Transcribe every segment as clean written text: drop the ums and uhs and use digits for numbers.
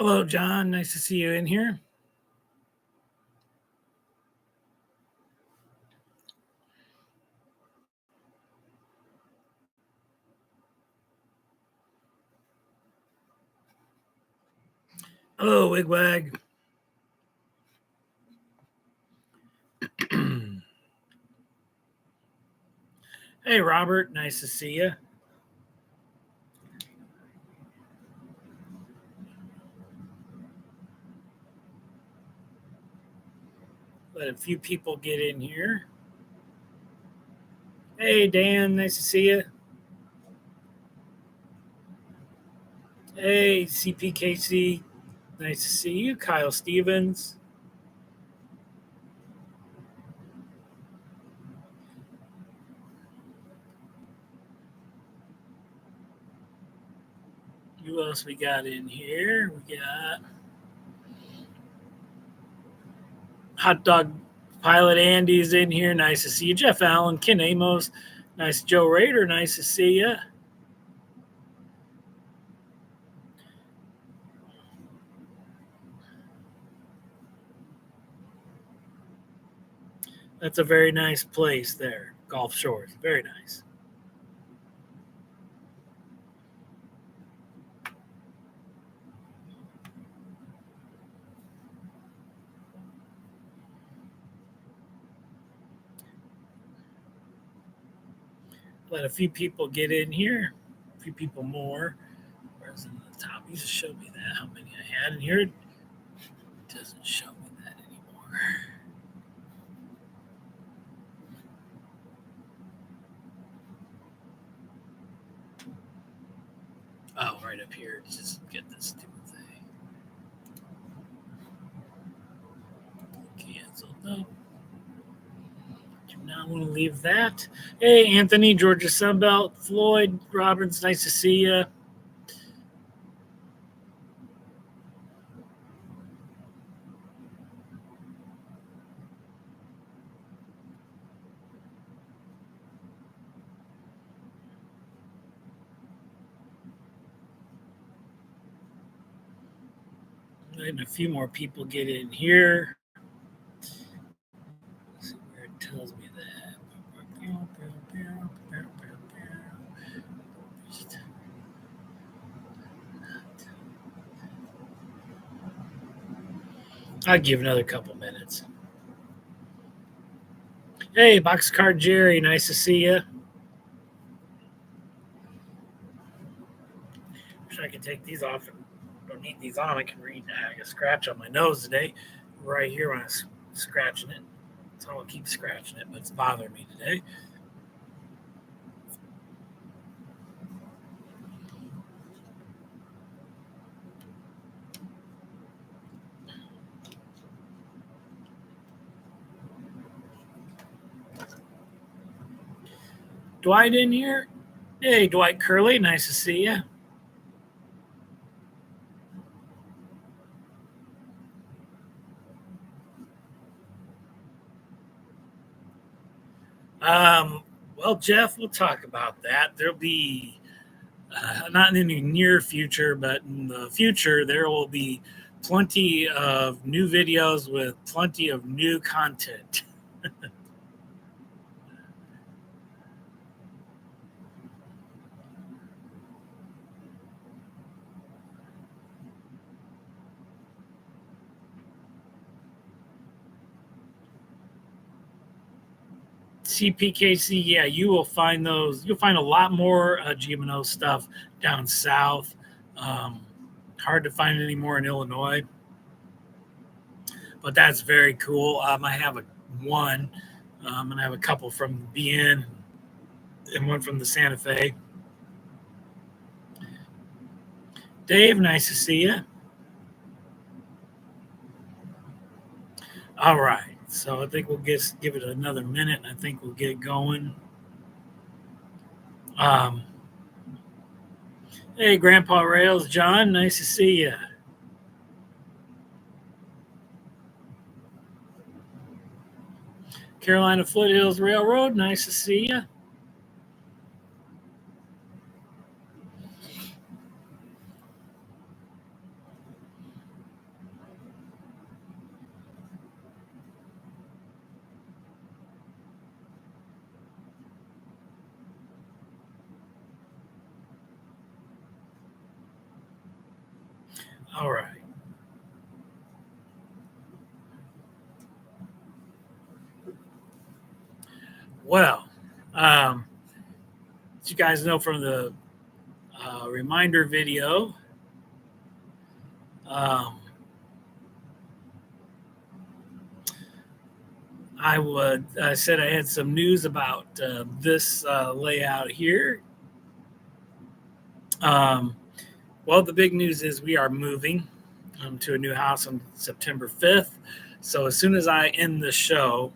Hello, John. Nice to see you in here. Hello, Wigwag. Hey, Robert. Nice to see you. Let a few people get in here. Hey, Dan. Nice to see you. Hey, CPKC. Nice to see you. Kyle Stevens. Who else we got in here? We got Hot Dog Pilot Andy's in here. Nice to see you. Jeff Allen, Ken Amos. Nice. Joe Rader. Nice to see you. That's a very nice place there. Gulf Shores. Very nice. Let a few people get in here. A few people more. Where's in the top? You just showed me that. How many I had in here? It doesn't show me that anymore. Oh, right up here. Just get this stupid thing. Cancel. No. Do not want to leave that. Hey, Anthony, Georgia Sunbelt, Floyd, Roberts, nice to see you. Letting a few more people get in here. Let's see where it tells me that. I'll give another couple minutes. Hey, Boxcar Jerry, nice to see you. Wish I could take these off. Don't need these on. I can read. I got a scratch on my nose today, right here when I was scratching it. So I'll keep scratching it, but it's bothering me today. Dwight in here? Hey, Dwight Curley, nice to see you. Well, Jeff, we'll talk about that. There'll be not in the near future, but in the future, there will be plenty of new videos with plenty of new content. CPKC, yeah, you will find those. You'll find a lot more GMO stuff down south. Um, Hard to find anymore in Illinois, but that's very cool. I have one, and I have a couple from BN and one from the Santa Fe. Dave, nice to see you. All right, so I think we'll give it another minute, and I think we'll get going. Um, hey, Grandpa Rails, John, nice to see you. Carolina Foothills Railroad, nice to see you. All right. Well, as you guys know from the reminder video, um, I said I had some news about this layout here. Um, well, the big news is we are moving to a new house on September 5th. So as soon as I end the show,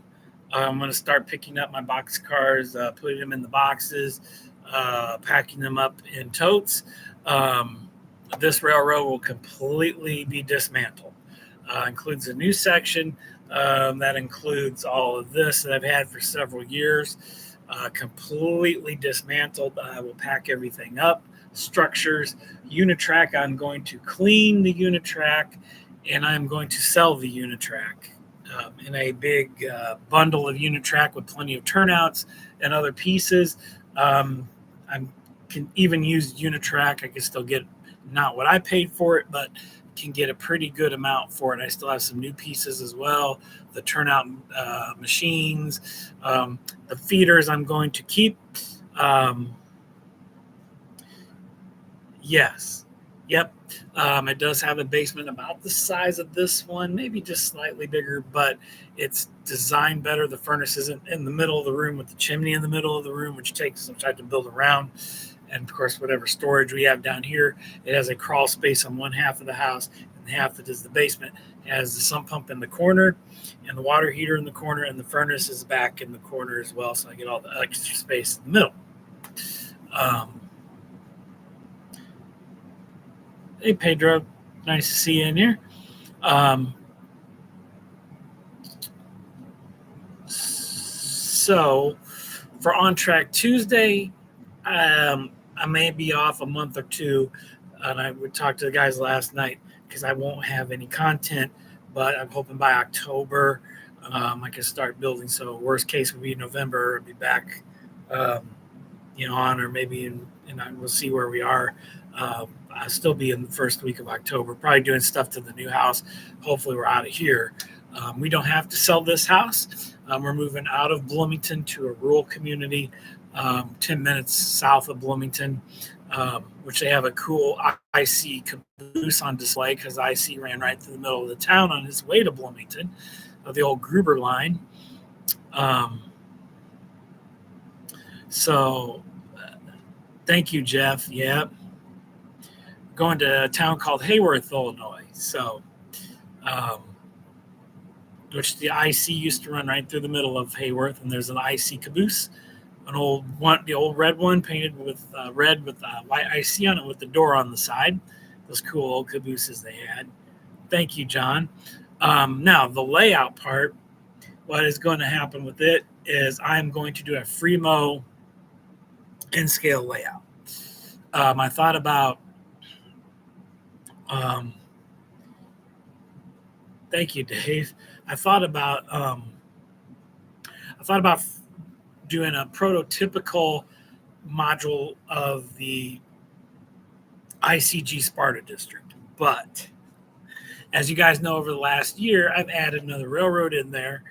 I'm going to start picking up my box cars, putting them in the boxes, packing them up in totes. Um, this railroad will completely be dismantled. Includes a new section that includes all of this that I've had for several years. Completely dismantled. I will pack everything up. Structures, Unitrack. I'm going to clean the Unitrack, and I'm going to sell the Unitrack in a big bundle of Unitrack with plenty of turnouts and other pieces. I can even use Unitrack. I can still get not what I paid for it, but can get a pretty good amount for it. I still have some new pieces as well. The turnout machines, the feeders I'm going to keep. Yes. Yep. It does have a basement about the size of this one, maybe just slightly bigger, but it's designed better. The furnace isn't in the middle of the room with the chimney in the middle of the room, which takes some time to build around. And of course, whatever storage we have down here, it has a crawl space on one half of the house, and the half that is the basement has the sump pump in the corner, and the water heater in the corner, and the furnace is back in the corner as well. So I get all the extra space in the middle. Hey, Pedro, nice to see you in here. So for On Track Tuesday, I may be off a month or two, and I would talk to the guys last night because I won't have any content, but I'm hoping by October I can start building. So worst case would be November. I'll be back, on, or maybe we'll see where we are. I'll still be in the first week of October, probably doing stuff to the new house. Hopefully we're out of here. We don't have to sell this house. We're moving out of Bloomington to a rural community, 10 minutes south of Bloomington, which they have a cool IC caboose on display because IC ran right through the middle of the town on his way to Bloomington, the old Gruber line. So thank you, Jeff. Yeah. Going to a town called Hayworth, Illinois. So, which the IC used to run right through the middle of Hayworth, and there's an IC caboose, an old one, the old red one painted with red with white IC on it with the door on the side. Those cool old cabooses they had. Thank you, John. Now the layout part. What is going to happen with it is I'm going to do a Fremo in-scale layout. I thought about. Thank you, Dave. I thought about doing a prototypical module of the ICG Sparta district, but as you guys know, over the last year, I've added another railroad in there,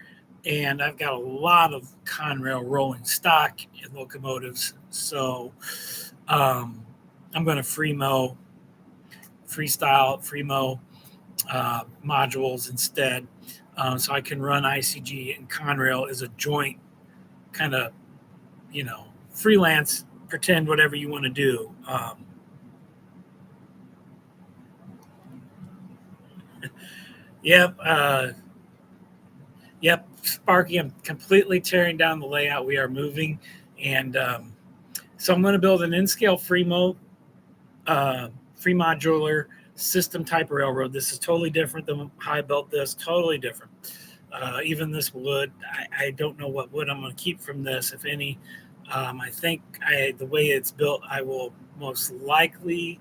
and I've got a lot of Conrail rolling stock and locomotives. So I'm going to freestyle modules instead, so I can run ICG and Conrail as a joint kind of, freelance, pretend whatever you want to do. Yep. Yep. Sparky, I'm completely tearing down the layout. We are moving. And so I'm going to build an in-scale free modular system type railroad. This is totally different than how I built this. Totally different. Even this wood, I don't know what wood I'm going to keep from this, if any. I think the way it's built, I will most likely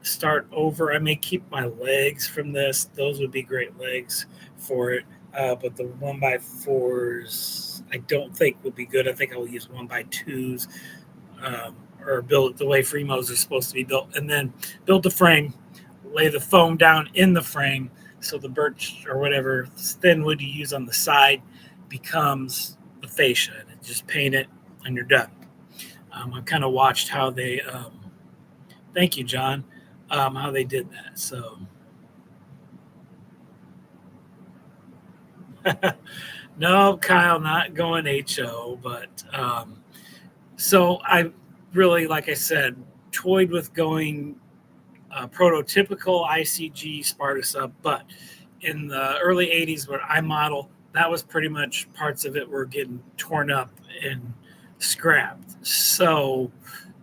start over. I may keep my legs from this. Those would be great legs for it. But the 1x4s, I don't think would be good. I think I will use 1x2s, or build it the way Fremos are supposed to be built, and then build the frame lay the foam down in the frame, so the birch or whatever thin wood you use on the side becomes the fascia. And just paint it, and you're done. I kind of watched how they. Thank you, John. How they did that. So. No, Kyle, not going HO, but so I really, like I said, toyed with going prototypical ICG Sparta sub, but in the early 80s where I model, that was pretty much parts of it were getting torn up and scrapped. So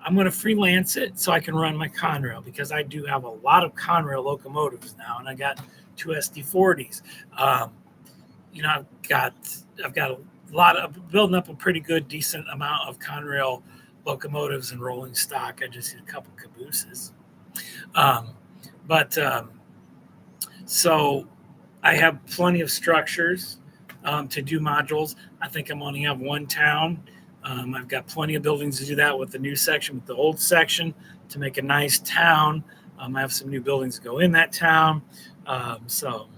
I'm going to freelance it so I can run my Conrail, because I do have a lot of Conrail locomotives now, and I got 2 SD40s. I've got a lot of building up a pretty good, decent amount of Conrail locomotives and rolling stock. I just need a couple cabooses. So I have plenty of structures to do modules. I think I'm only have one town. I've got plenty of buildings to do that with the new section, with the old section, to make a nice town. I have some new buildings to go in that town. So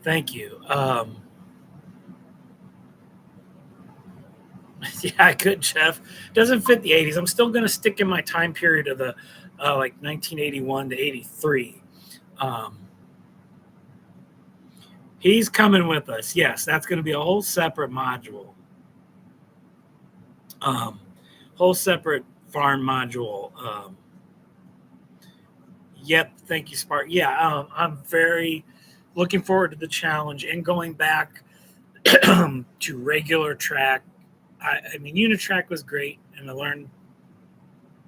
thank you. Yeah, I could, Jeff. Doesn't fit the 80s. I'm still going to stick in my time period of the like 1981 to 83. He's coming with us. Yes, that's going to be a whole separate module. Whole separate farm module. Yep, thank you, Spark. Yeah, I'm very looking forward to the challenge and going back to regular track. I mean, unit track was great, and I learned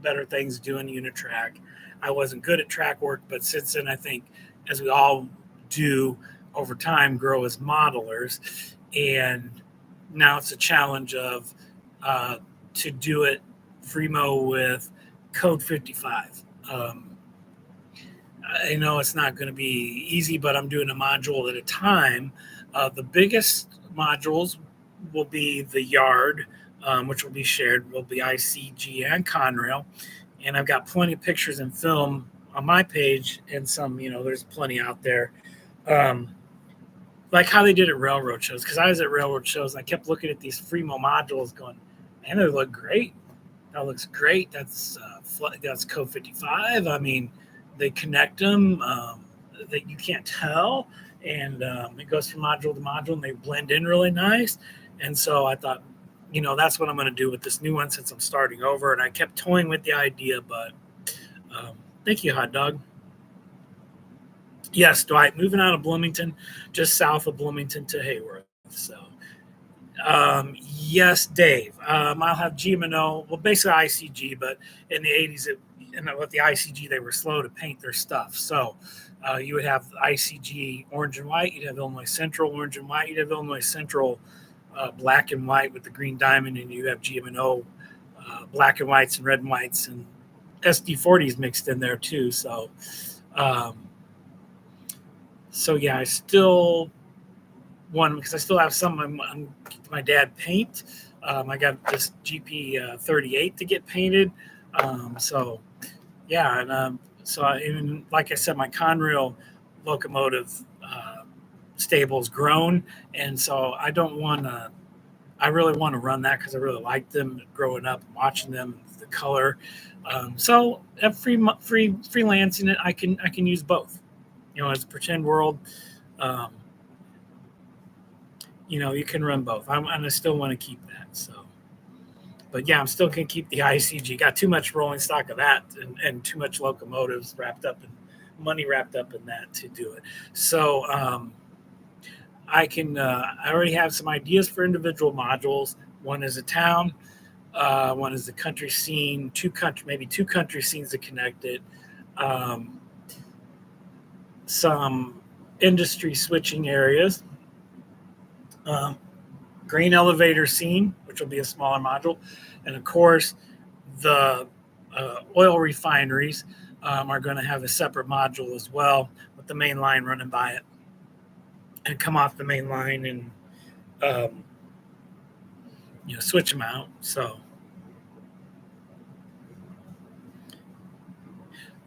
better things doing unit track. I wasn't good at track work, but since then, I think, as we all do over time, grow as modelers. And now it's a challenge of to do it Fremo with Code 55. I know it's not going to be easy, but I'm doing a module at a time. The biggest modules will be the yard, which will be shared, will be ICG and Conrail. And I've got plenty of pictures and film on my page, and some, there's plenty out there. Like how they did at railroad shows, because I was at railroad shows and I kept looking at these Fremo modules going, man, they look great. That looks great. That's Code 55. I mean, they connect them that you can't tell, and it goes from module to module, and they blend in really nice. And so I thought, that's what I'm going to do with this new one, since I'm starting over. And I kept toying with the idea, but thank you, Hot Dog. Yes, Dwight, moving out of Bloomington, just south of Bloomington to Hayworth. So, yes, Dave, I'll have GMO, well, basically ICG, but in the 80s, with the ICG, they were slow to paint their stuff. So you would have ICG orange and white, you'd have Illinois Central orange and white, you'd have Illinois Central black and white with the green diamond, and you have GMO black and whites and red and whites, and SD40s mixed in there too. So, yeah, I still want, because I still have some my dad paint. I got this GP 38 to get painted. So yeah, and even like I said, my Conrail locomotive stable's grown, and so I really want to run that, because I really liked them growing up and watching them, the color. So at freelancing it, I can use both. As a pretend world, you can run both. And I still want to keep that. So, but yeah, I'm still going to keep the ICG. Got too much rolling stock of that, and too much locomotives wrapped up, and money wrapped up in that to do it. So I already have some ideas for individual modules. One is a town, one is the country scene, maybe two country scenes to connect it. Some industry switching areas, grain elevator scene, which will be a smaller module, and of course the oil refineries are going to have a separate module as well, with the main line running by it, and come off the main line and switch them out. So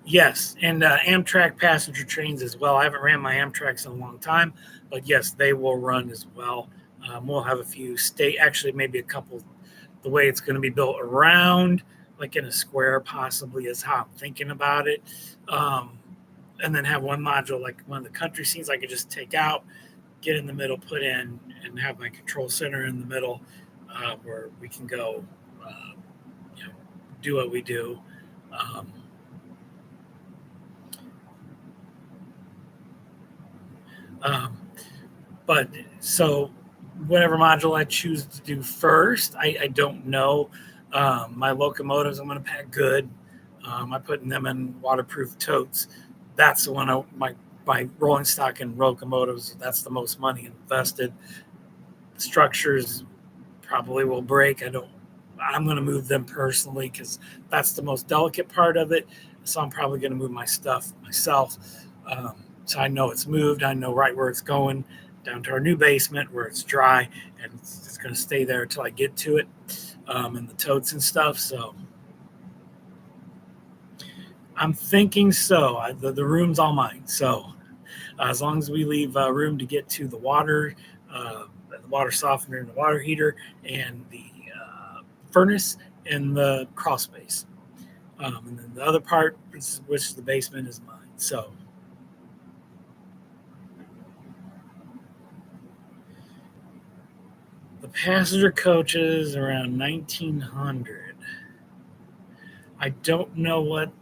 Yes, and Amtrak passenger trains as well. I haven't ran my Amtrak's in a long time, but yes, they will run as well. We'll have a few actually maybe a couple. The way it's going to be built around, like in a square, possibly is how I'm thinking about it. Um, and then have one module like one of the country scenes I could just take out, get in the middle, put in, and have my control center in the middle, where we can go, uh, you know, do what we do. Um, um, but so whatever module I choose to do first, I don't know. My locomotives I'm going to pack good. I put them in waterproof totes. That's the one my rolling stock and locomotives. That's the most money invested. Structures probably will break. I'm going to move them personally because that's the most delicate part of it. So I'm probably going to move my stuff myself. So I know it's moved. I know right where it's going, down to our new basement where it's dry, and it's going to stay there until I get to it, and the totes and stuff. So I'm thinking so. The room's all mine. So as long as we leave room to get to the water softener and the water heater and the furnace and the crawl space. And then the other part, which is the basement, is mine. So the passenger coaches around 1900. I don't know what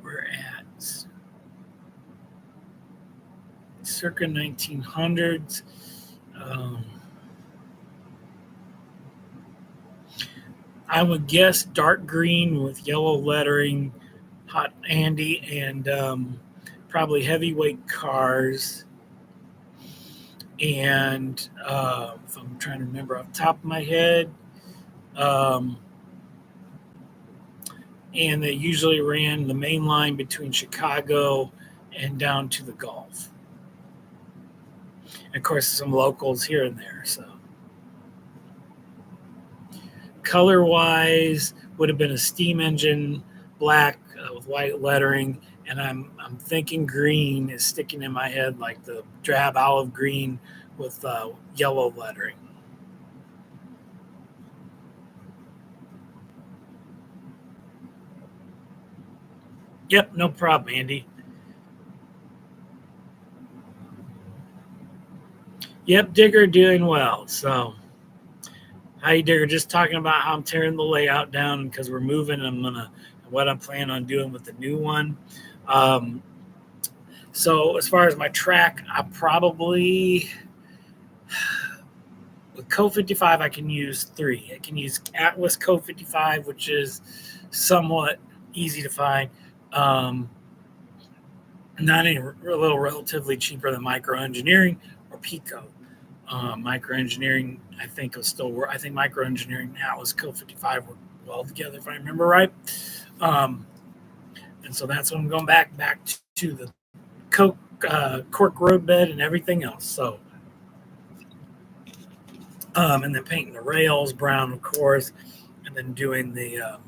we're at. Circa 1900s. I would guess dark green with yellow lettering, hot Andy, and probably heavyweight cars. And if I'm trying to remember off the top of my head, and they usually ran the main line between Chicago and down to the Gulf. And of course, some locals here and there. So, color-wise, would have been a steam engine, black with white lettering, and I'm thinking green is sticking in my head, like the drab olive green with yellow lettering. Yep, no problem, Andy. Yep, Digger doing well. So, hi, Digger. Just talking about how I'm tearing the layout down because we're moving. What I'm planning on doing with the new one. So, as far as my track, I probably with Code 55, I can use 3. I can use Atlas Code 55, which is somewhat easy to find. Not any, a little relatively cheaper than Microengineering or Pico. Microengineering, I think, will still work. I think Microengineering and Atlas Code 55 work well together, if I remember right. And so that's when I'm going back to the cork roadbed and everything else. So, and then painting the rails brown, of course, and then doing the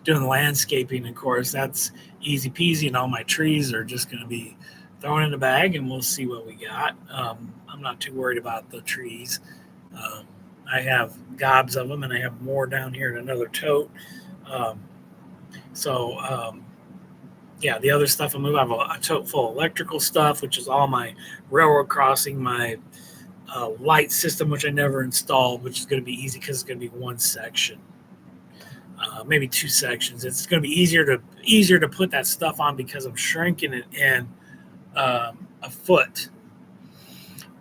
landscaping. Of course, that's easy peasy, and all my trees are just going to be thrown in the bag, and we'll see what we got. I'm not too worried about the trees. I have gobs of them, and I have more down here in another tote. Yeah, the other stuff I move, I have a tote full of electrical stuff, which is all my railroad crossing, my light system, which I never installed, which is going to be easy because it's going to be one section, maybe 2 sections. It's going to be easier to put that stuff on because I'm shrinking it in a foot,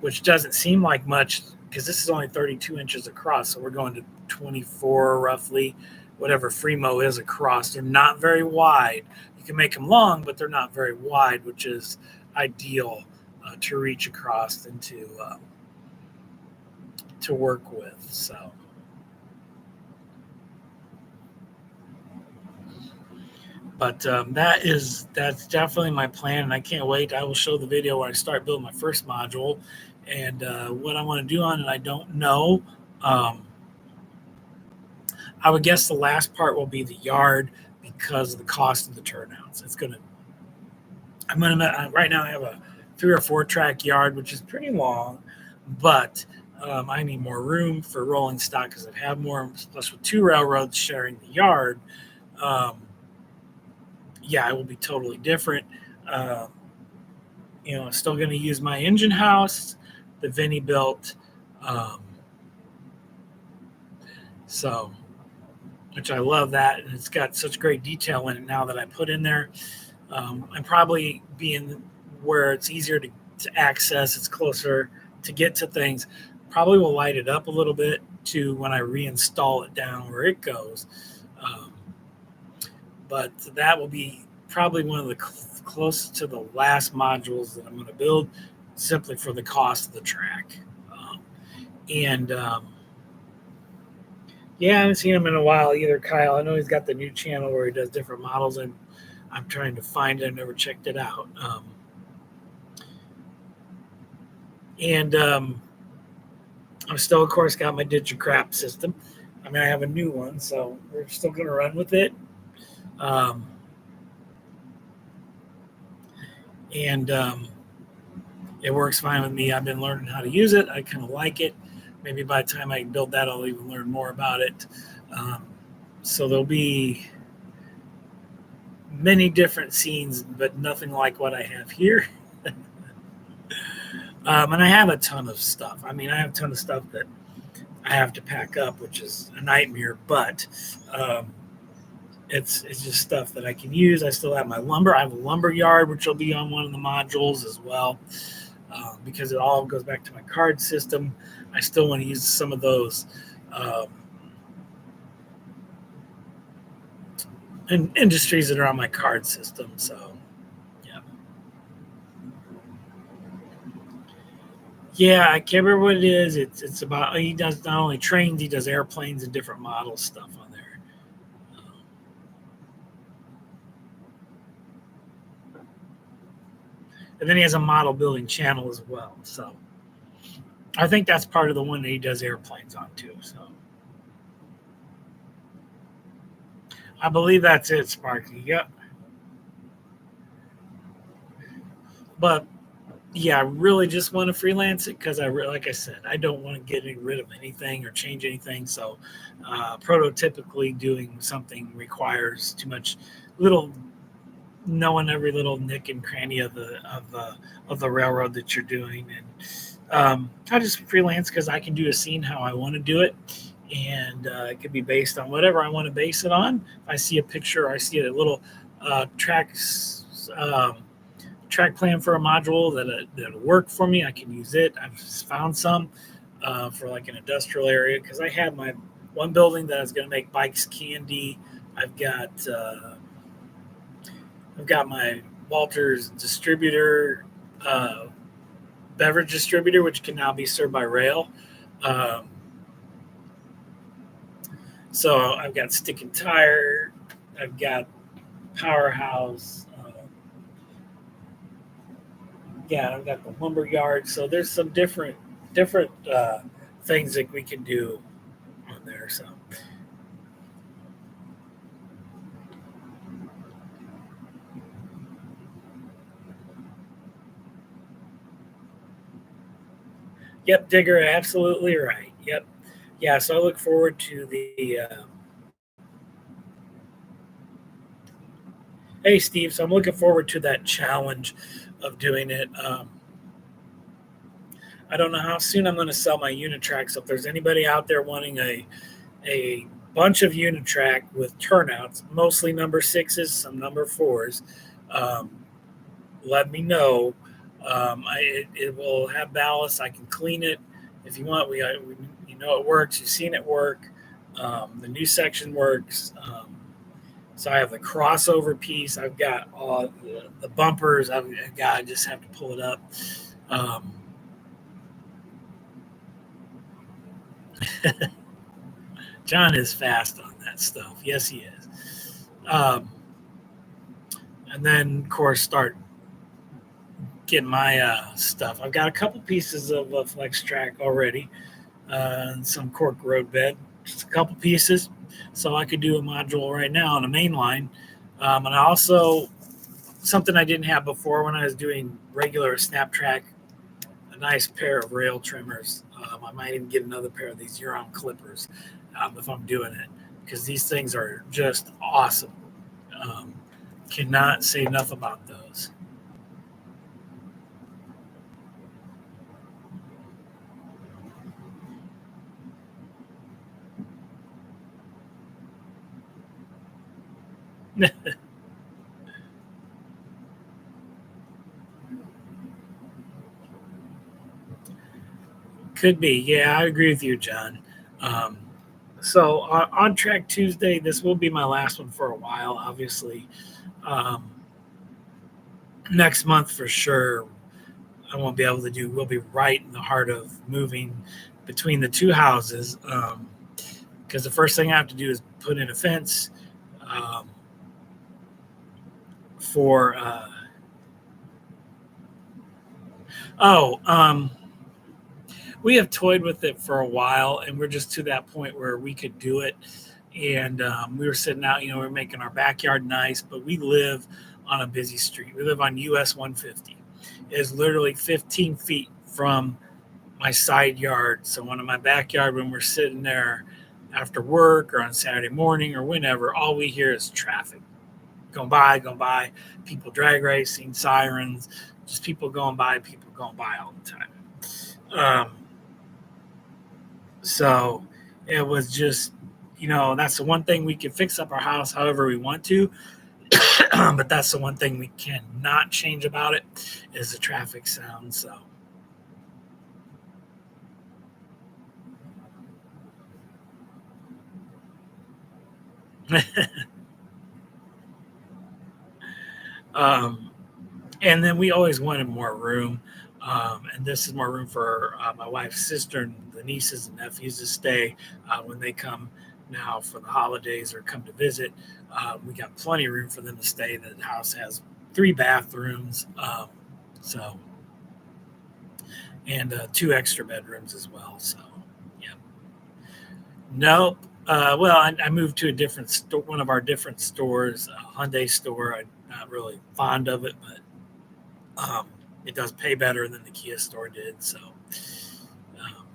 which doesn't seem like much because this is only 32 inches across. So we're going to 24 roughly, whatever Fremo is across. They're not very wide. You can make them long, but they're not very wide, which is ideal to reach across and to work with. So. But that's definitely my plan, and I can't wait. I will show the video where I start building my first module, and what I want to do on it, I don't know. I would guess the last part will be the yard because of the cost of the turnouts. Right now I have a 3 or 4 track yard, which is pretty long, but I need more room for rolling stock because I have more. Plus, with 2 railroads sharing the yard, it will be totally different. I'm still going to use my engine house that Vinny built. Which I love that, and it's got such great detail in it now that I put in there. I'm probably being where it's easier to access, it's closer to get to things. Probably will light it up a little bit to when I reinstall it down where it goes. But that will be probably one of the closest to the last modules that I'm going to build, simply for the cost of the track. I haven't seen him in a while either, Kyle. I know he's got the new channel where he does different models, and I'm trying to find it. I've never checked it out. I'm still, of course, got my DigiCrap system. I mean, I have a new one, so we're still going to run with it. It works fine with me. I've been learning how to use it. I kind of like it. Maybe by the time I build that, I'll even learn more about it. So there'll be many different scenes, but nothing like what I have here. And I have a ton of stuff. I mean, I have a ton of stuff that I have to pack up, which is a nightmare, but it's just stuff that I can use. I still have my lumber. I have a lumber yard, which will be on one of the modules as well, because it all goes back to my card system. I still want to use some of those industries that are on my card system. So, yeah, I can't remember what it is. It's about, he does not only trains, he does airplanes and different model stuff on there. And then he has a model building channel as well. So I think that's part of the one that he does airplanes on too. So I believe that's it, Sparky. Yep. But yeah, I really just want to freelance it because like I said, I don't want to get rid of anything or change anything. So prototypically doing something requires too much knowing every little nick and cranny of the railroad that you're doing. And I just freelance because I can do a scene how I want to do it. And it could be based on whatever I want to base it on. If I see a picture, or I see a little track plan for a module that'll work for me, I can use it. I've found some for like an industrial area, because I had my one building that I was going to make bikes candy. I've got my Walters distributor, beverage distributor, which can now be served by rail. So I've got Stick and Tire, I've got Powerhouse. I've got the lumber yard. So there's some different things that we can do on there. So. Yep, Digger, absolutely right. Yep. Yeah, so I look forward to the... Hey, Steve, so I'm looking forward to that challenge of doing it. I don't know how soon I'm going to sell my Unitrack, so if there's anybody out there wanting a bunch of Unitrack with turnouts, mostly number 6s, some number 4s, let me know. It will have ballast. I can clean it if you want. It works. You've seen it work. The new section works. So I have the crossover piece. I've got all the bumpers. I just have to pull it up. John is fast on that stuff. Yes, he is. And then, of course, start getting my stuff. I've got a couple pieces of Flex Track already, and some cork road bed. just a couple pieces, so I could do a module right now on a main line. And I also, something I didn't have before when I was doing regular Snaptrack, a nice pair of rail trimmers. I might even get another pair of these Huron clippers if I'm doing it, because these things are just awesome. Um, Cannot say enough about those. Could be. Yeah, I agree with you, John. Um, so on Track Tuesday, this will be my last one for a while, obviously. Um, Next month for sure, I won't be able to do. We'll be right in the heart of moving between the two houses, because the first thing I have to do is put in a fence um, for. Oh, we have toyed with it for a while, and we're just to that point where we could do it. And we were sitting out, we're making our backyard nice, but we live on a busy street. We live on US 150. It is literally 15 feet from my side yard. So when in my backyard, when we're sitting there after work or on Saturday morning or whenever, all we hear is traffic going by, people drag racing, sirens, just people going by all the time. So it was just, that's the one thing we can fix up our house however we want to. But that's the one thing we cannot change about it is the traffic sound. So, um, and then we always wanted more room. And this is more room for my wife's sister and the nieces and nephews to stay when they come now for the holidays or come to visit. We got plenty of room for them to stay. The house has 3 bathrooms, so and 2 extra bedrooms as well. So, yeah. Nope. Well, I moved to a different store, one of our different stores, a Hyundai store. I'm not really fond of it, but it does pay better than the Kia store did. Um,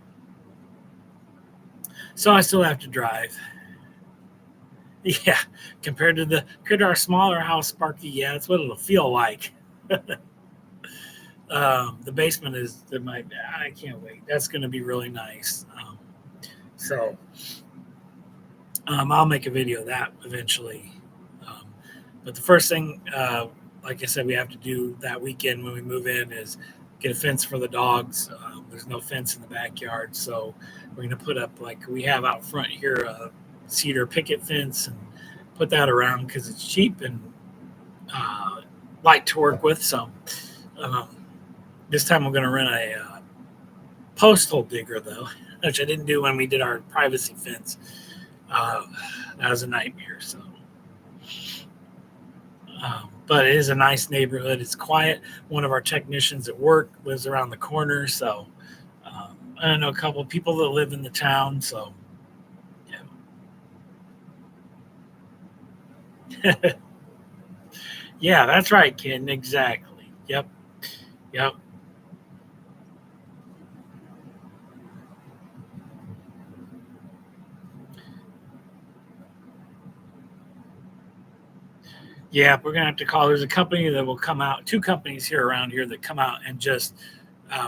so I still have to drive. Yeah, compared to our smaller house, Sparky. Yeah, that's what it'll feel like. The basement is my. I can't wait. That's going to be really nice. So I'll make a video of that eventually. Um, but the first thing, like I said, we have to do that weekend when we move in is get a fence for the dogs. There's no fence in the backyard, so we're going to put up like we have out front here a cedar picket fence and put that around because it's cheap and uh, light to work with. So um, this time I'm going to rent a post hole digger though, which I didn't do when we did our privacy fence. Uh, that was a nightmare. So, but it is a nice neighborhood. It's quiet. One of our technicians at work lives around the corner, so I know a couple of people that live in the town. So, yeah, yeah, that's right, Ken. Exactly. Yep, yep. Yeah, we're gonna have to call. There's a company that will come out. 2 companies here around here that come out and just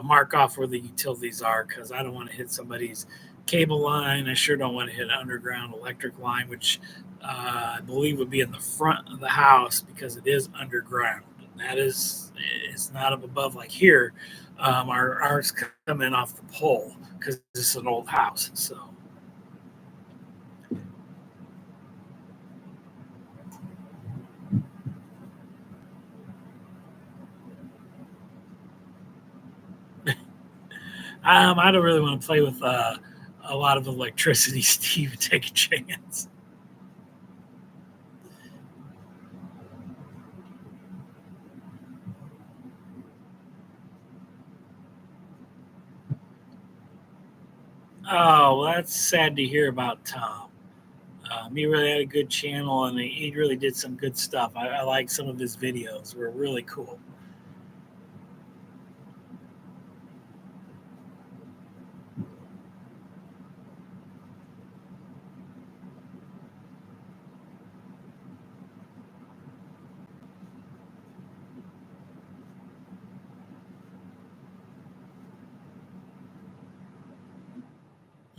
mark off where the utilities are because I don't want to hit somebody's cable line. I sure don't want to hit an underground electric line, which I believe would be in the front of the house because it is underground. That is, it's not up above like here. Ours come in off the pole because this is an old house. So I don't really want to play with a lot of electricity, Steve. Take a chance. Oh, well, that's sad to hear about Tom. He really had a good channel, and he really did some good stuff. I like some of his videos; were really cool.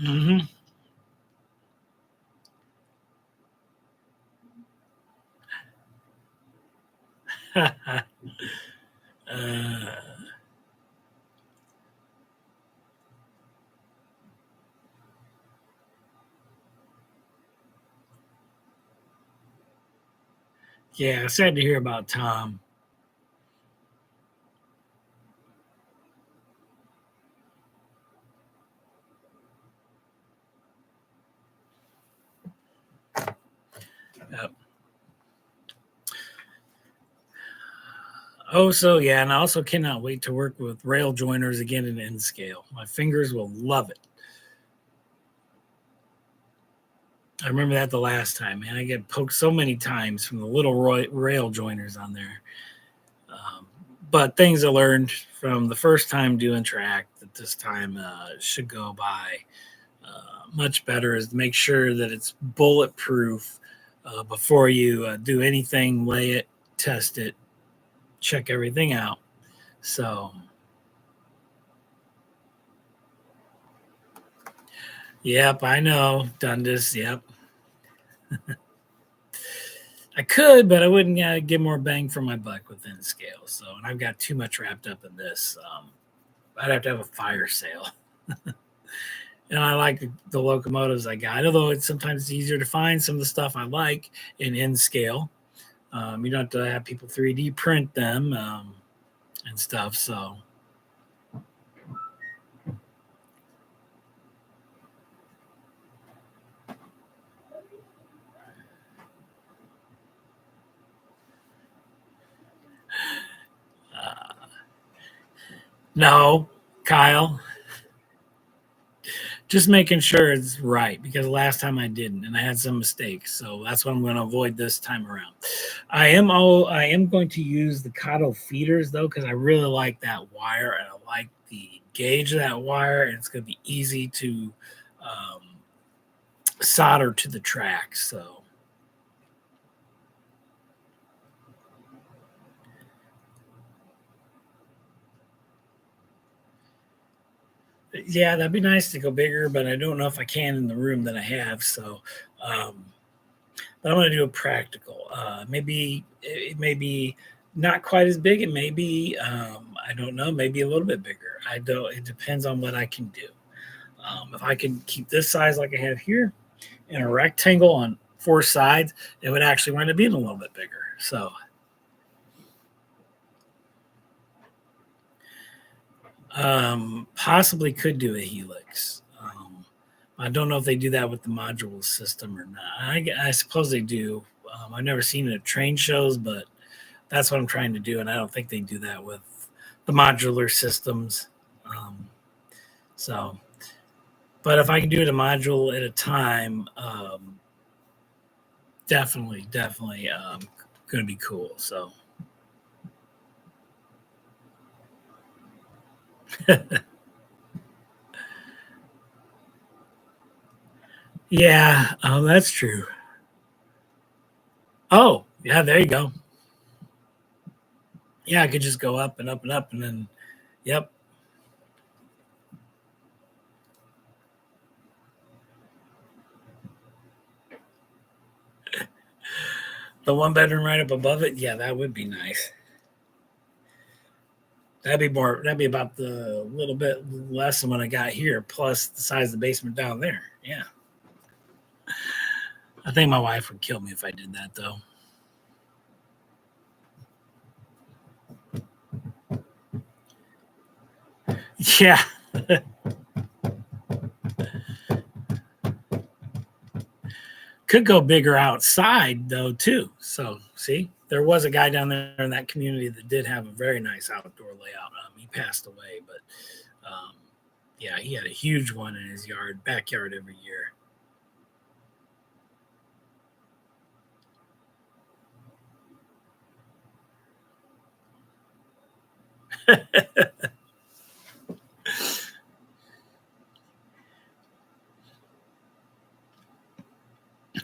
Hmm. uh, yeah, sad to hear about Tom. Yep. Oh, so yeah, and I also cannot wait to work with rail joiners again in N scale. My fingers will love it. I remember that the last time, man. I get poked so many times from the little rail joiners on there. Um, but things I learned from the first time doing track that this time should go by much better is to make sure that it's bulletproof before you do anything, lay it, test it, check everything out. So, yep, I know. Done this. Yep. I could, but I wouldn't get more bang for my buck within scale. So, and I've got too much wrapped up in this. I'd have to have a fire sale. And I like the locomotives I got, although it's sometimes easier to find some of the stuff I like in N scale. You don't have to have people 3D print them and stuff. So, uh, no, Kyle, just making sure it's right because last time I didn't and I had some mistakes. So that's what I'm going to avoid this time around. I am going to use the Kato feeders though because I really like that wire and I like the gauge of that wire and it's going to be easy to um, solder to the track. So yeah, that'd be nice to go bigger, but I don't know if I can in the room that I have. So, um, but I'm going to do a practical. Maybe it may be not quite as big. It may be I don't know, maybe a little bit bigger. I don't. It depends on what I can do. If I can keep this size like I have here in a rectangle on four sides, it would actually wind up being a little bit bigger. So possibly could do a helix. I don't know if they do that with the module system or not. I suppose they do. I've never seen it at train shows, but that's what I'm trying to do, and I don't think they do that with the modular systems. Um, so, but if I can do it a module at a time, definitely, going to be cool. So, yeah, that's true. Oh, yeah, there you go. Yeah, I could just go up and up and up, and then, yep, the one bedroom right up above it. Yeah, that would be nice. That'd be more. That'd be about the little bit less than what I got here, plus the size of the basement down there. Yeah, I think my wife would kill me if I did that, though. Yeah, could go bigger outside though too. So see, there was a guy down there in that community that did have a very nice outdoor layout. He passed away, but um, Yeah, he had a huge one in his backyard every year.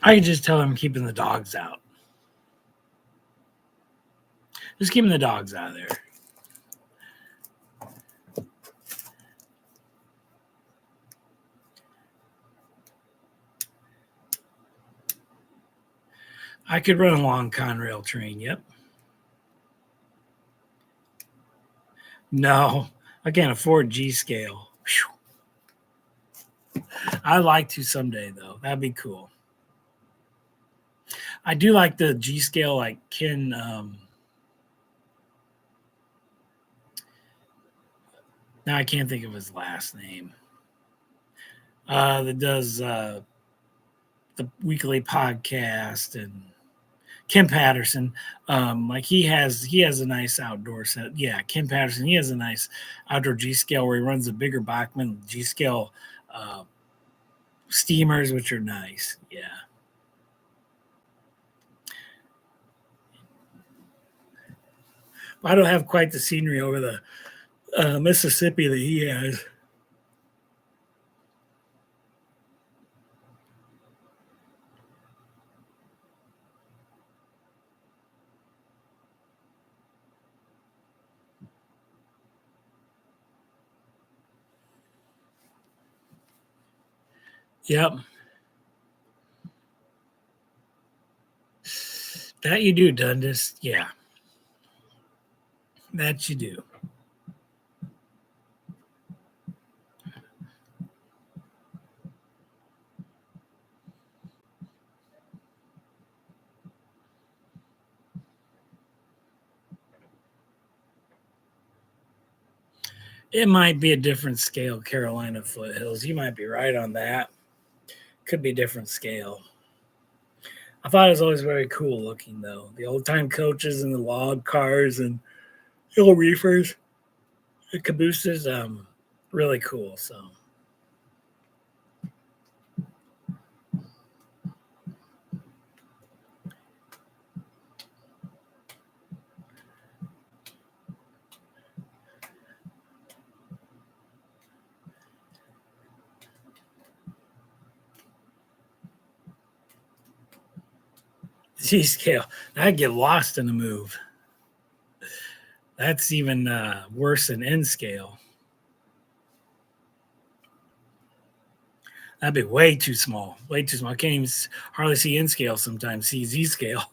I could just tell him keeping the dogs out. Just keeping the dogs out of there. I could run a long Conrail train. Yep. No, I can't afford G scale. I'd like to someday though. That'd be cool. I do like the G scale, like Ken. Now I can't think of his last name. That does the weekly podcast, and Kim Patterson. Like he has a nice outdoor set. Yeah, Kim Patterson. He has a nice outdoor G scale where he runs a bigger Bachmann G scale uh, steamers, which are nice. Yeah. I don't have quite the scenery over the Mississippi that he has. Yep. That you do, Dundas. Yeah. That you do. It might be a different scale, Carolina Foothills. You might be right on that. Could be different scale. I thought it was always very cool looking, though. The old time coaches and the log cars and hill reefers, the cabooses, really cool. So, Z scale, I'd get lost in the move. That's even worse than N scale. That'd be way too small. Way too small. I can't even hardly see N scale sometimes, see Z scale.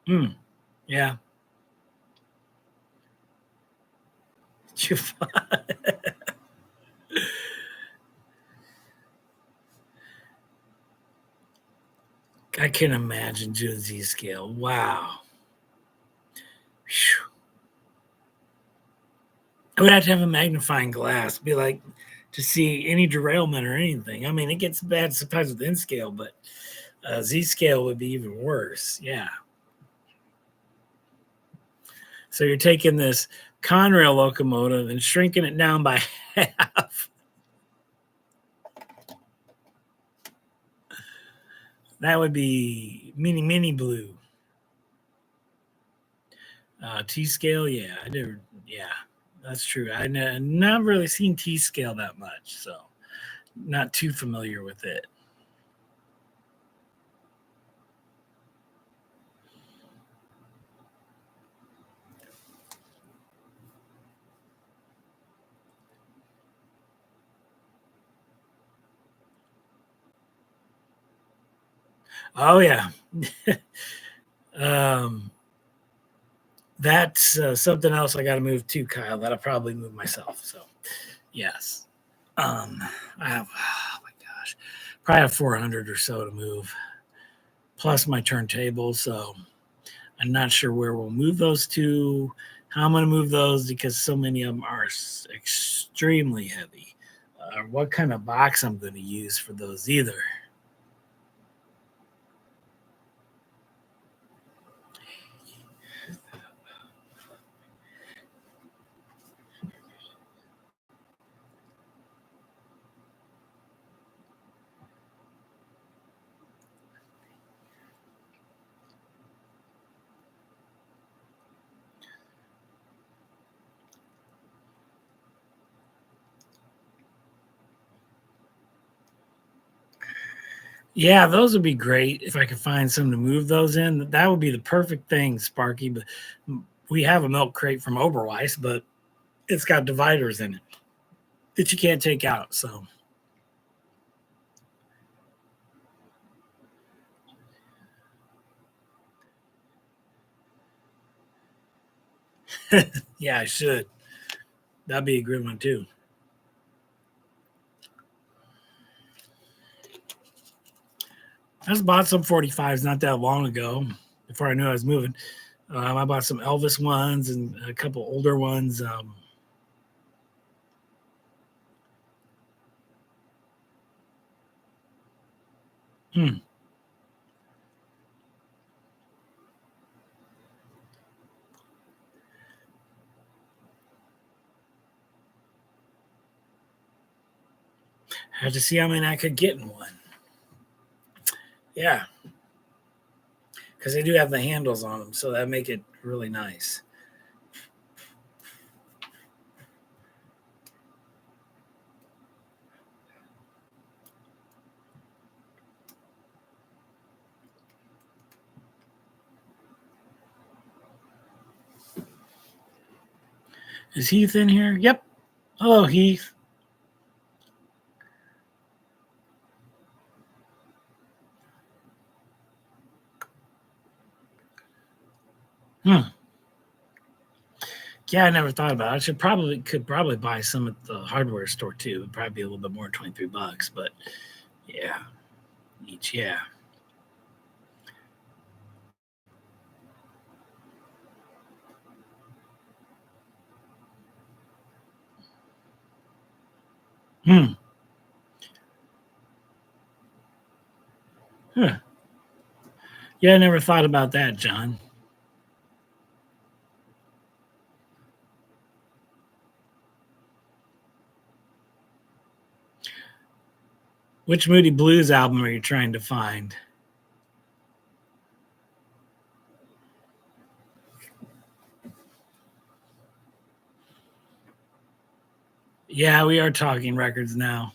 Hmm. Yeah. I can imagine doing Z scale. Wow. Whew. I would have to have a magnifying glass, be like to see any derailment or anything. I mean, it gets bad sometimes with N scale, but Z scale would be even worse. Yeah. So you're taking this Conrail locomotive and shrinking it down by half. That would be mini blue. T scale, yeah, I never, yeah, that's true. Not really seen T scale that much, so not too familiar with it. Oh yeah, um, that's something else I got to move too, Kyle. That I'll probably move myself. So yes, um, I have. Oh my gosh, probably have 400 or so to move, plus my turntable. So I'm not sure where we'll move those to, how I'm going to move those because so many of them are extremely heavy. What kind of box I'm going to use for those either. Yeah, those would be great if I could find some to move those in. That would be the perfect thing, Sparky. But we have a milk crate from Oberweis, but it's got dividers in it that you can't take out. So, yeah, I should. That'd be a good one, too. I just bought some 45s not that long ago before I knew I was moving. I bought some Elvis ones and a couple older ones. Hmm. I had to see how many I could get in one. Yeah, because they do have the handles on them, so that make it really nice. Is Heath in here? Yep. Hello, Heath. Hmm. Yeah, I never thought about it. I could probably buy some at the hardware store too. It'd probably be a little bit more, $23, but yeah, each. Yeah. Hmm. Huh. Yeah, I never thought about that, John. Which Moody Blues album are you trying to find? Yeah, we are talking records now.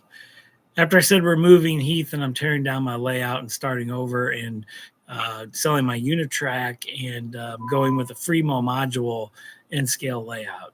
After I said we're moving Heath and I'm tearing down my layout and starting over and selling my Unitrack and going with a Fremo module and scale layout.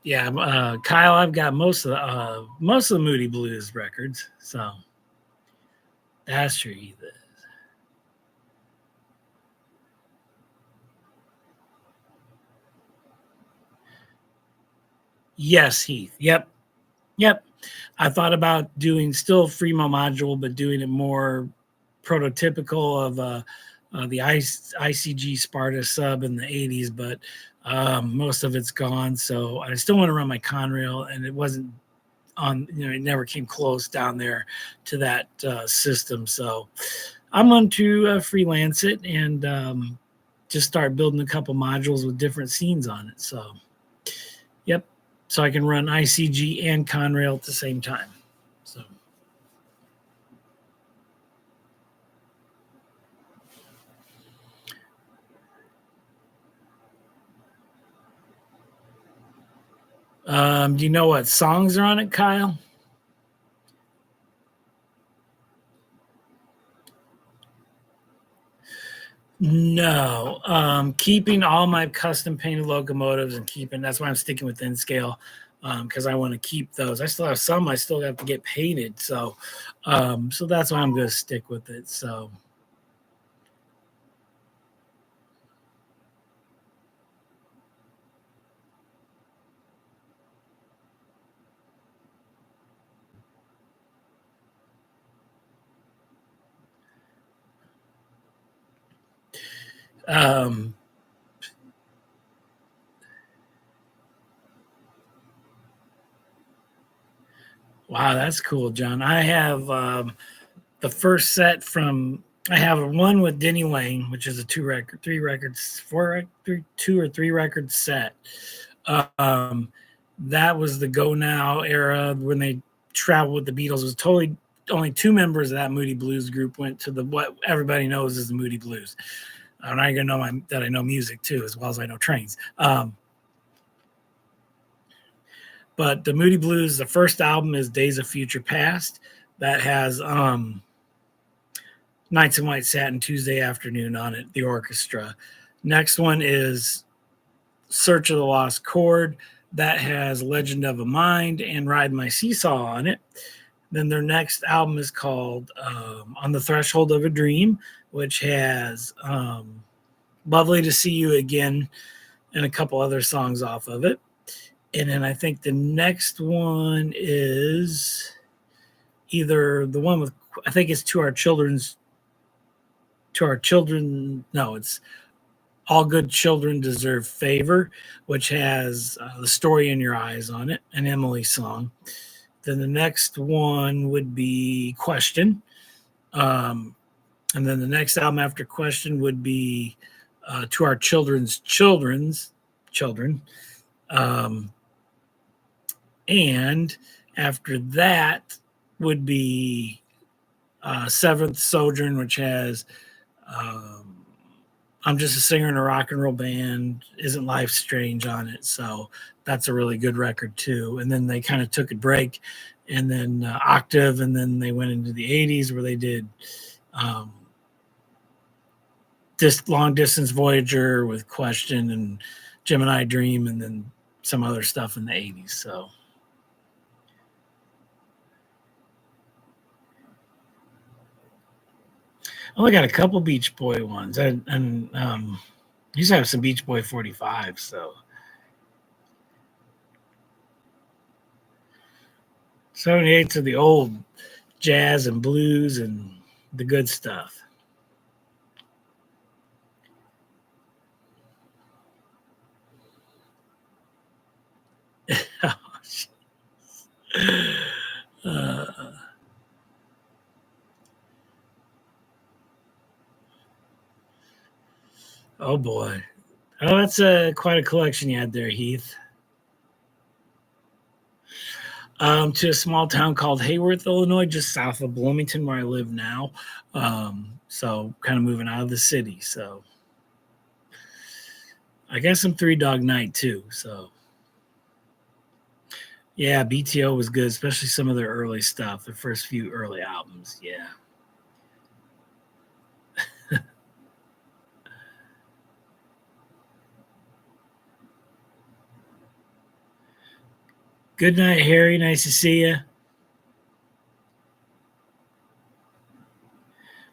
Yeah, Kyle, I've got most of the Moody Blues records, so that's true. Heath. Yes, Heath. Yep, yep. I thought about doing still Fremo module, but doing it more prototypical of the ICG Sparta sub in the 80s, but most of it's gone. So I still want to run my Conrail, and it wasn't on, it never came close down there to that system. So I'm going to freelance it and just start building a couple modules with different scenes on it. So, yep. So I can run ICG and Conrail at the same time. So. Do you know what songs are on it, Kyle? No, keeping all my custom painted locomotives and keeping that's why I'm sticking with N scale because I want to keep those. I still have some I still have to get painted, so that's why I'm going to stick with it. So um, wow, that's cool, John. I have the first set from I have one with Denny Lane, which is a three records, two or three record set. Um, that was the Go Now era when they traveled with the Beatles. It was totally only two members of that Moody Blues group went to the what everybody knows is the Moody Blues. And I gonna know that I know music too, as well as I know trains. But the Moody Blues, the first album is Days of Future Past. That has Nights in White Satin Tuesday Afternoon on it, the orchestra. Next one is Search of the Lost Chord. That has Legend of a Mind and Ride My Seesaw on it. Then their next album is called On the Threshold of a Dream, which has Lovely to See You Again and a couple other songs off of it. And then I think the next one is either the one with, I think it's no, it's All Good Children Deserve Favor, which has The Story in Your Eyes on it, an Emily song. Then the next one would be Question. And then the next album after Question would be To Our Children's Children. And after that would be Seventh Sojourn, which has I'm Just a Singer in a Rock and Roll Band, Isn't Life Strange on it. So that's a really good record too. And then they kind of took a break and then Octave, and then they went into the 80s where they did this Long Distance Voyager with Question and Gemini Dream, and then some other stuff in the 80s. So I only got a couple Beach Boy ones, and used to have some Beach Boy 45. So 78's are the old jazz and blues and the good stuff. uh, oh boy. Oh, that's quite a collection you had there, Heath. To a small town called Hayworth, Illinois, just south of Bloomington, where I live now. So kind of moving out of the city. So I guess I'm Three Dog Night too. So yeah, BTO was good, especially some of their early stuff, the first few early albums. Yeah. Good night, Harry. Nice to see you.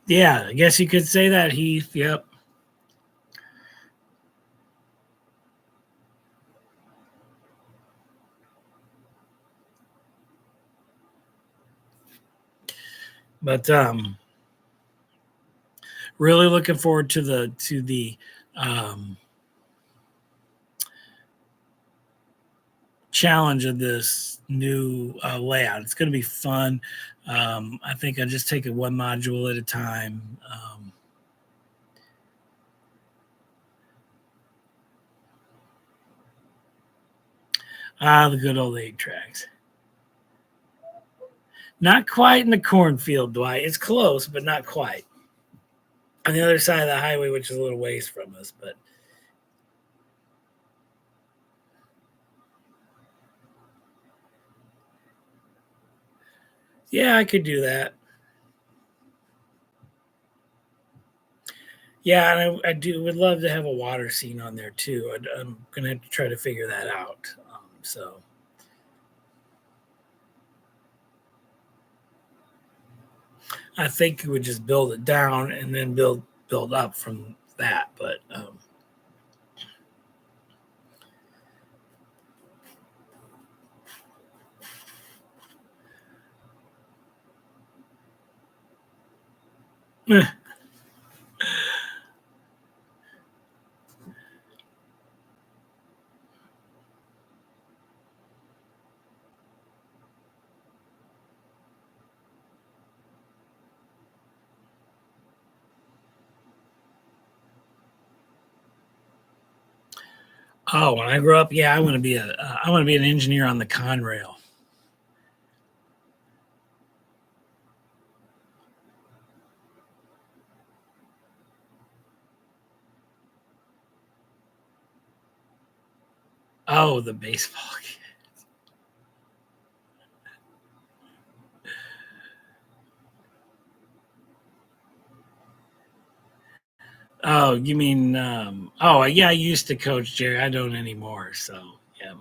Yeah, I guess you could say that, Heath. Yep. But really looking forward to the um, challenge of this new layout. It's going to be fun. I think I just take it one module at a time. The good old 8 tracks. Not quite in the cornfield, Dwight. It's close, but not quite. On the other side of the highway, which is a little ways from us, but yeah, I could do that. Yeah, and I do would love to have a water scene on there too. I'm gonna have to try to figure that out. So I think we would just build it down and then build up from that. But oh, when I grow up, yeah, I want to be an engineer on the Conrail. Oh, the baseball. Oh, you mean? Oh, yeah, I used to coach Jerry. I don't anymore. So yeah.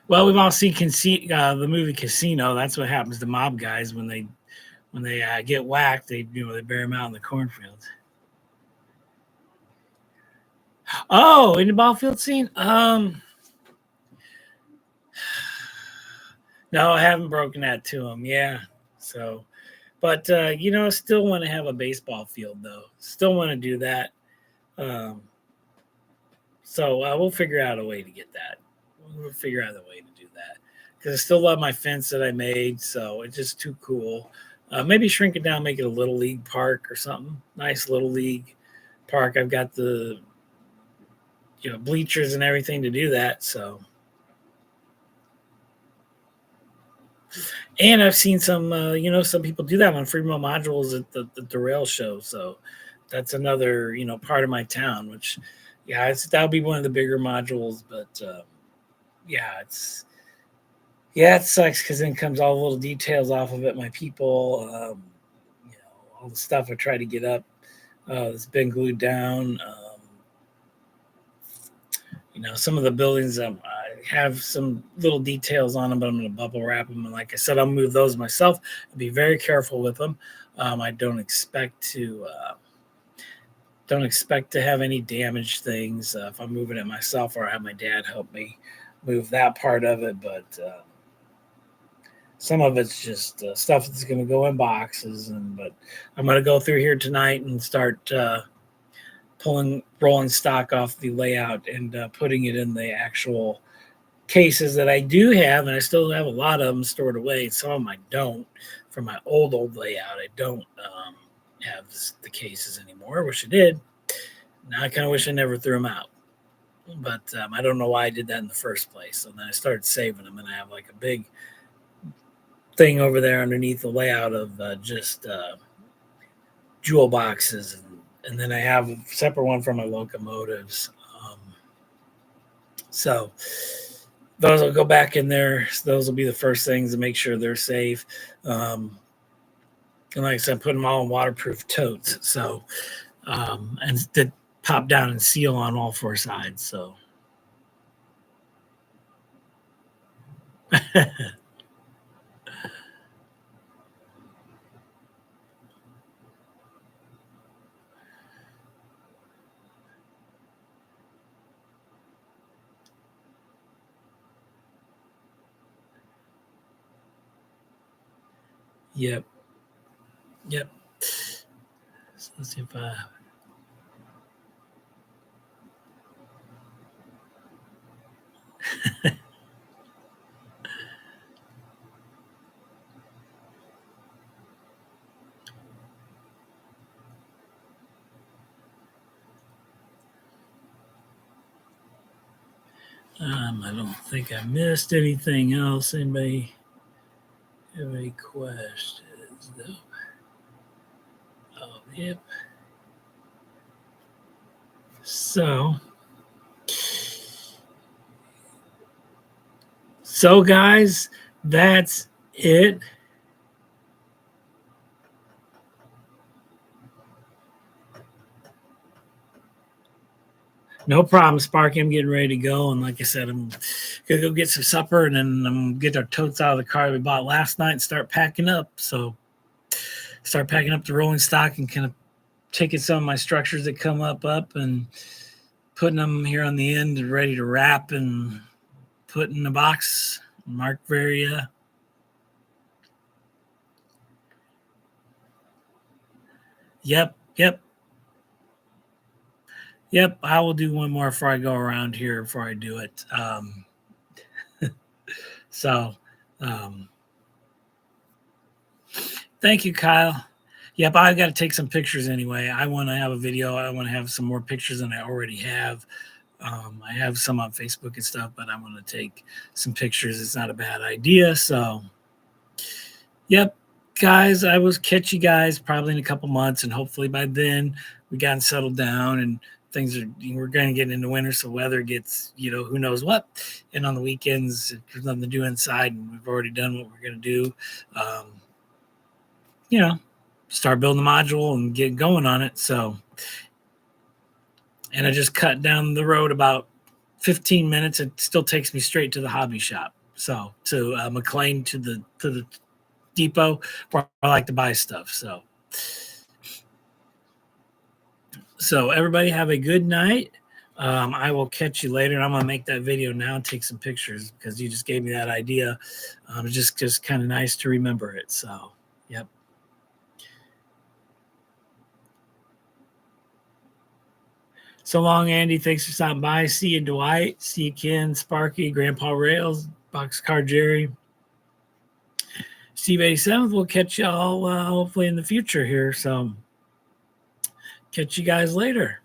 Well, we've all seen the movie Casino. That's what happens to mob guys when they get whacked. They bury them out in the cornfields. Oh, in the ball field scene. No, I haven't broken that to him. Yeah. So, but still want to have a baseball field though. Still want to do that. Um, so we'll figure out a way to get that. We'll figure out a way to do that because I still love my fence that I made. So it's just too cool. Maybe shrink it down, make it a little league park or something. Nice little league park. I've got the bleachers and everything to do that. So, and I've seen some some people do that on Fremont modules at the rail show. So that's another part of my town, which that'll be one of the bigger modules. But yeah, it sucks because then comes all the little details off of it. My people, all the stuff I try to get up that's been glued down. Some of the buildings I have some little details on them, but I'm going to bubble wrap them. And like I said, I'll move those myself. I'll be very careful with them. I don't expect to have any damaged things if I'm moving it myself, or I have my dad help me move that part of it. But some of it's just stuff that's going to go in boxes. But I'm going to go through here tonight and start rolling stock off the layout and putting it in the actual cases that I do have, and I still have a lot of them stored away. Some of them I don't. From my old layout, I don't have the cases anymore. I wish I did. Now I kind of wish I never threw them out, but I don't know why I did that in the first place. So then I started saving them, and I have like a big thing over there underneath the layout of just jewel boxes, and then I have a separate one for my locomotives. So those will go back in there. Those will be the first things to make sure they're safe. And like I said, put them all in waterproof totes. So, and that pop down and seal on all four sides. So, yep, yep. So let's see if I don't think I missed anything else. Anybody have any questions? Though? Oh, yep. So guys, that's it. No problem, Sparky. I'm getting ready to go. And like I said, I'm going to go get some supper and then I'm going to get our totes out of the car we bought last night and start packing up. So start packing up the rolling stock and kind of taking some of my structures that come up and putting them here on the end and ready to wrap and put in the box. Mark Varia. Yep. I will do one more before I go around here before I do it. So, thank you, Kyle. Yep, I've got to take some pictures anyway. I want to have a video. I want to have some more pictures than I already have. I have some on Facebook and stuff, but I want to take some pictures. It's not a bad idea. So, yep, guys, I will catch you guys probably in a couple months, and hopefully by then we gotten settled down and we're going to get into winter, so weather gets, who knows what. And on the weekends, there's nothing to do inside, and we've already done what we're going to do. Start building the module and get going on it. So, and I just cut down the road about 15 minutes. It still takes me straight to the hobby shop. So to McLean, to the depot where I like to buy stuff. So everybody have a good night. I will catch you later. And I'm going to make that video now and take some pictures because you just gave me that idea. It's just kind of nice to remember it. So, yep. So long, Andy. Thanks for stopping by. See you, Dwight. See you, Ken, Sparky, Grandpa Rails, Boxcar Jerry, Steve 87th. We'll catch y'all hopefully in the future here. So catch you guys later.